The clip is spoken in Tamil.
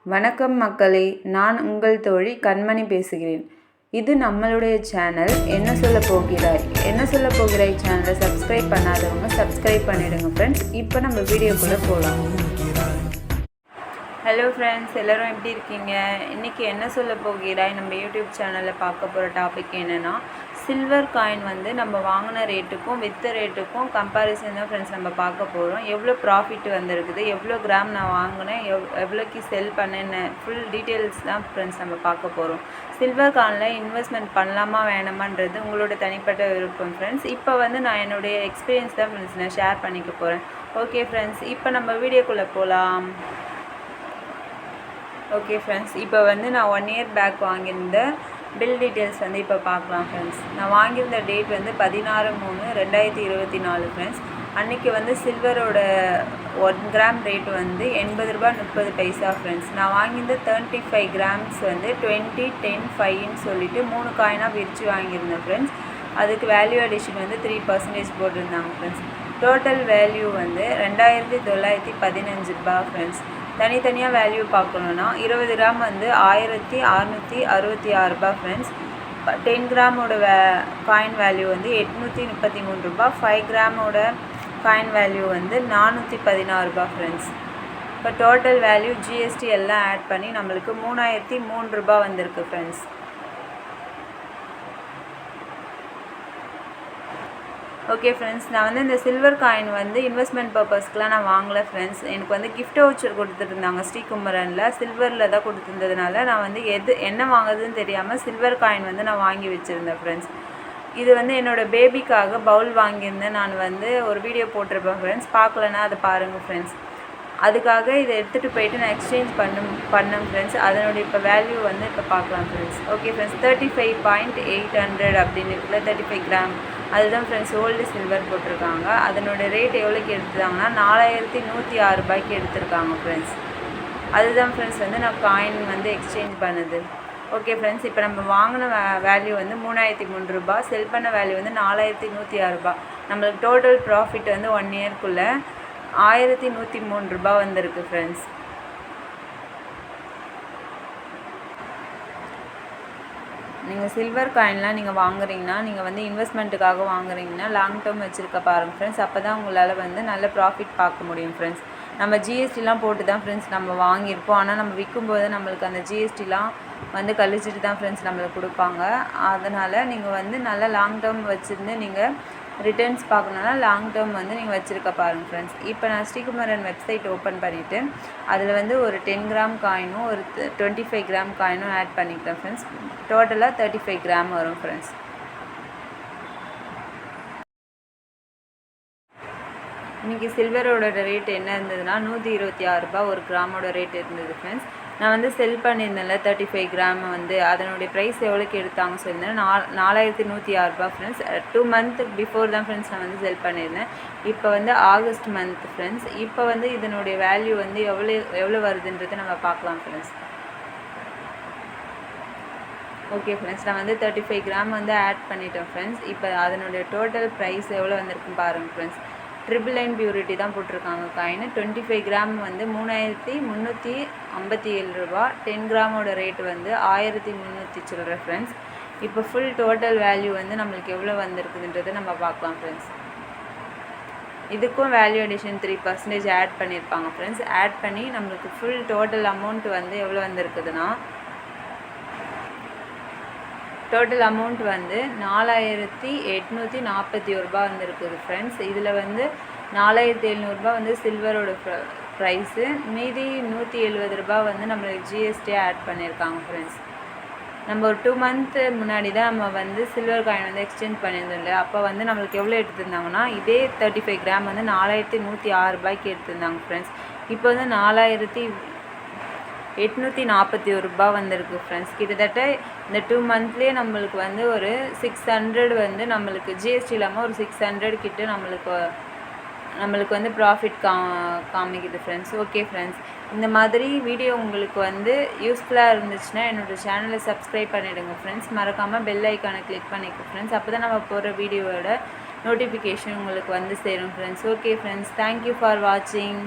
வணக்கம் மக்களே, நான் உங்கள் தோழி கண்மணி பேசுகிறேன். இது நம்மளுடைய சேனல் என்ன சொல்ல போகிறாய் சேனலை சப்ஸ்கிரைப் பண்ணாதவங்க சப்ஸ்கிரைப் பண்ணிடுங்க ஃப்ரெண்ட்ஸ். இப்போ நம்ம வீடியோக்குள்ளே போகலாம். ஹலோ ஃப்ரெண்ட்ஸ், எல்லோரும் எப்படி இருக்கீங்க? இன்றைக்கி என்ன சொல்ல போகிறாய் நம்ம யூடியூப் சேனலில் பார்க்க போகிற டாபிக் என்னென்னா, சில்வர் காயின் வந்து நம்ம வாங்கின ரேட்டுக்கும் விற்ற ரேட்டுக்கும் கம்பேரிசன் தான் ஃப்ரெண்ட்ஸ் நம்ம பார்க்க போகிறோம். எவ்வளோ ப்ராஃபிட் வந்திருக்குது, எவ்வளோ கிராம் நான் வாங்கினேன், எவ்வளோக்கு செல் பண்ணேன்னு ஃபுல் டீட்டெயில்ஸ் தான் ஃப்ரெண்ட்ஸ் நம்ம பார்க்க போகிறோம். சில்வர் காயினில் இன்வெஸ்ட்மெண்ட் பண்ணலாமா வேணாமான்றது உங்களோட தனிப்பட்ட விருப்பம் ஃப்ரெண்ட்ஸ். இப்போ வந்து நான் என்னுடைய எக்ஸ்பீரியன்ஸ் தான் ஃப்ரெண்ட்ஸ் நான் ஷேர் பண்ணிக்க போகிறேன். ஓகே ஃப்ரெண்ட்ஸ், இப்போ நம்ம வீடியோக்குள்ளே போகலாம். ஓகே ஃப்ரெண்ட்ஸ், இப்போ வந்து நான் 1 இயர் பேக் வாங்கியிருந்த பில் டீட்டெயில்ஸ் வந்து இப்போ பார்க்கலாம் ஃப்ரெண்ட்ஸ். நான் வாங்கியிருந்த டேட் வந்து 16/3/2024 ஃப்ரெண்ட்ஸ். அன்றைக்கி வந்து சில்வரோட 1 கிராம் ரேட் வந்து 80 ரூபா 30 பைசா ஃப்ரெண்ட்ஸ். நான் வாங்கியிருந்த 35 கிராம்ஸ் வந்து 20, 10, 5ன்னு சொல்லிட்டு 3 காயினாக பிரித்து வாங்கியிருந்தேன் ஃப்ரெண்ட்ஸ். அதுக்கு வேல்யூ அடிஷன் வந்து 3% போட்டிருந்தாங்க ஃப்ரெண்ட்ஸ். டோட்டல் வேல்யூ வந்து 2915 ரூபா ஃப்ரெண்ட்ஸ். தனித்தனியாக வேல்யூ பார்க்கணுன்னா 20 கிராம் வந்து 1666 ரூபா ஃப்ரெண்ட்ஸ். 10 கிராமோட காயின் வேல்யூ வந்து 833 ரூபா. 5 கிராமோட காயின் வேல்யூ வந்து 416 ரூபா ஃப்ரெண்ட்ஸ். இப்போ டோட்டல் வேல்யூ ஜிஎஸ்டி எல்லாம் ஆட் பண்ணி நம்மளுக்கு 3003 ரூபா வந்திருக்கு ஃப்ரெண்ட்ஸ். ஓகே ஃப்ரெண்ட்ஸ், நான் வந்து இந்த சில்வர் காயின் வந்து இன்வெஸ்ட்மெண்ட் பர்பஸ்க்கெலாம் நான் வாங்கலை ஃப்ரெண்ட்ஸ். எனக்கு வந்து கிஃப்ட் வவுச்சர் கொடுத்துருந்தாங்க ஸ்ரீகுமரனில், சில்வரில் தான் கொடுத்துருந்ததுனால நான் வந்து என்ன வாங்குறதுன்னு தெரியாமல் சில்வர் காயின் வந்து நான் வாங்கி வச்சுருந்தேன் ஃப்ரெண்ட்ஸ். இது வந்து என்னோடய பேபிக்காக பவுல் வாங்கியிருந்தேன். நான் வந்து ஒரு வீடியோ போட்டிருப்பேன் ஃப்ரெண்ட்ஸ், பார்க்கலன்னா அதை பாருங்கள் ஃப்ரெண்ட்ஸ். அதுக்காக இதை எடுத்துகிட்டு போயிட்டு நான் எக்ஸ்சேஞ்ச் பண்ணேன் ஃப்ரெண்ட்ஸ். அதனுடைய இப்போ வேல்யூ வந்து இப்போ பார்க்கலாம் ஃப்ரெண்ட்ஸ். ஓகே ஃப்ரெண்ட்ஸ், 35.800 அப்படின்னு இருக்குல்ல, 35 கிராம் அதுதான் ஃப்ரெண்ட்ஸ் ஓல்டு சில்வர் போட்டிருக்காங்க. அதனோட ரேட் எவ்வளோக்கு எடுத்துட்டாங்கன்னா 4106 ரூபாய்க்கு எடுத்திருக்காங்க ஃப்ரெண்ட்ஸ். அதுதான் ஃப்ரெண்ட்ஸ் வந்து நான் காயின் வந்து எக்ஸ்சேஞ்ச் பண்ணுது. ஓகே ஃப்ரெண்ட்ஸ், இப்போ நம்ம வாங்கின வேல்யூ வந்து 3003 ரூபா, செல் பண்ண வேல்யூ வந்து 4106 ரூபா. நம்மளுக்கு டோட்டல் ப்ராஃபிட் வந்து 1 இயர்க்குள்ளே 1103 ரூபா வந்திருக்கு ஃப்ரெண்ட்ஸ். நீங்கள் சில்வர் காயின்லாம் நீங்கள் வாங்குறீங்கன்னா, நீங்கள் வந்து இன்வெஸ்ட்மெண்ட்டுக்காக வாங்குறீங்கன்னா லாங் டேர்ம் வச்சுருக்க பாருங்கள் ஃப்ரெண்ட்ஸ். அப்போ தான் உங்களால் வந்து நல்ல ப்ராஃபிட் பார்க்க முடியும் ஃப்ரெண்ட்ஸ். நம்ம ஜிஎஸ்டிலாம் போட்டு தான் ஃப்ரெண்ட்ஸ் நம்ம வாங்கியிருப்போம். ஆனால் நம்ம விற்கும்போது நம்மளுக்கு அந்த ஜிஎஸ்டிலாம் வந்து கழிச்சிட்டு தான் ஃப்ரெண்ட்ஸ் நம்மளுக்கு கொடுப்பாங்க. அதனால் நீங்கள் வந்து நல்ல லாங் டேர்ம் வச்சுருந்து நீங்கள் ரிட்டர்ன்ஸ் பார்க்கணுன்னா லாங் டேர்ம் வந்து நீங்கள் வச்சுருக்க பாருங்கள் ஃப்ரெண்ட்ஸ். இப்போ நான் ஸ்ரீகுமரன் வெப்சைட் ஓப்பன் பண்ணிவிட்டு அதில் வந்து ஒரு 10 கிராம் காயினும் ஒரு 25 கிராம் காயினும் ஆட் பண்ணிக்கிட்டேன் ஃப்ரெண்ட்ஸ். டோட்டலாக 35 கிராம் வரும் ஃப்ரெண்ட்ஸ். இன்றைக்கி சில்வரோட ரேட் என்ன இருந்ததுன்னா 126 ரூபா ஒரு கிராமோட ரேட் இருந்தது ஃப்ரெண்ட்ஸ். நான் வந்து செல் பண்ணியிருந்தேன்ல 35 கிராம் வந்து அதனுடைய ப்ரைஸ் எவ்வளோக்கு எடுத்தாங்க சொல்லியிருந்தேன் 4106 ரூபா ஃப்ரெண்ட்ஸ். 2 மந்த் பிஃபோர் தான் ஃப்ரெண்ட்ஸ் நான் வந்து செல் பண்ணியிருந்தேன். இப்போ வந்து ஆகஸ்ட் மந்த் ஃப்ரெண்ட்ஸ். இப்போ வந்து இதனுடைய வேல்யூ வந்து எவ்வளோ வருதுன்றதை நம்ம பார்க்கலாம் ஃப்ரெண்ட்ஸ். ஓகே ஃப்ரெண்ட்ஸ், நான் வந்து 35 கிராம் வந்து ஆட் பண்ணிட்டேன் ஃப்ரெண்ட்ஸ். இப்போ அதனுடைய டோட்டல் ப்ரைஸ் எவ்வளோ வந்திருக்குன்னு பாருங்கள் ஃப்ரெண்ட்ஸ். 999 பியூரிட்டி தான் போட்டிருக்காங்க காயின். 25 கிராம் வந்து 3357 ரூபா. 10 கிராமோட ரேட் வந்து 1300 சில்லற ஃப்ரெண்ட்ஸ். இப்போ ஃபுல் டோட்டல் வேல்யூ வந்து நம்மளுக்கு எவ்வளோ வந்திருக்குதுன்றதை நம்ம பார்க்கலாம் ஃப்ரெண்ட்ஸ். இதுக்கும் வேல்யூ அடிஷன் 3% ஆட் பண்ணியிருப்பாங்க ஃப்ரெண்ட்ஸ். ஆட் பண்ணி நம்மளுக்கு ஃபுல் டோட்டல் அமௌண்ட் வந்து எவ்வளோ வந்திருக்குதுன்னா டோட்டல் அமௌண்ட் வந்து 4841 ரூபா வந்துருக்குது ஃப்ரெண்ட்ஸ். இதில் வந்து 4700 ரூபா வந்து சில்வரோட ப்ரைஸு, மீதி 170 ரூபா வந்து நம்மளுக்கு ஜிஎஸ்டியாக ஆட் பண்ணியிருக்காங்க ஃப்ரெண்ட்ஸ். நம்ம ஒரு 2 மந்த்து முன்னாடி தான் நம்ம வந்து சில்வர் காயின் வந்து எக்ஸ்சேஞ்ச் பண்ணியிருந்தோம் இல்லையா, அப்போ வந்து நம்மளுக்கு எவ்வளோ எடுத்திருந்தாங்கன்னா இதே 35 கிராம் வந்து 4106 ரூபாய்க்கு எடுத்திருந்தாங்க ஃப்ரெண்ட்ஸ். இப்போ வந்து 4841 ரூபா வந்திருக்கு ஃப்ரெண்ட்ஸ். கிட்டத்தட்ட இந்த 2 மந்த்லேயே நம்மளுக்கு வந்து ஒரு 600 வந்து நம்மளுக்கு ஜிஎஸ்டி இல்லாமல் ஒரு 600 கிட்ட நம்மளுக்கு வந்து ப்ராஃபிட் காமிக்குது ஃப்ரெண்ட்ஸ். ஓகே ஃப்ரெண்ட்ஸ், இந்த மாதிரி வீடியோ உங்களுக்கு வந்து யூஸ்ஃபுல்லாக இருந்துச்சுன்னா என்னோடய சேனலை சப்ஸ்கிரைப் பண்ணிவிடுங்க ஃப்ரெண்ட்ஸ். மறக்காமல் பெல் ஐக்கானை கிளிக் பண்ணிக்க ஃப்ரெண்ட்ஸ். அப்போ தான் நம்ம போகிற வீடியோவோட நோட்டிஃபிகேஷன் உங்களுக்கு வந்து சேரும் friends. Okay friends, thank you for வாட்சிங்.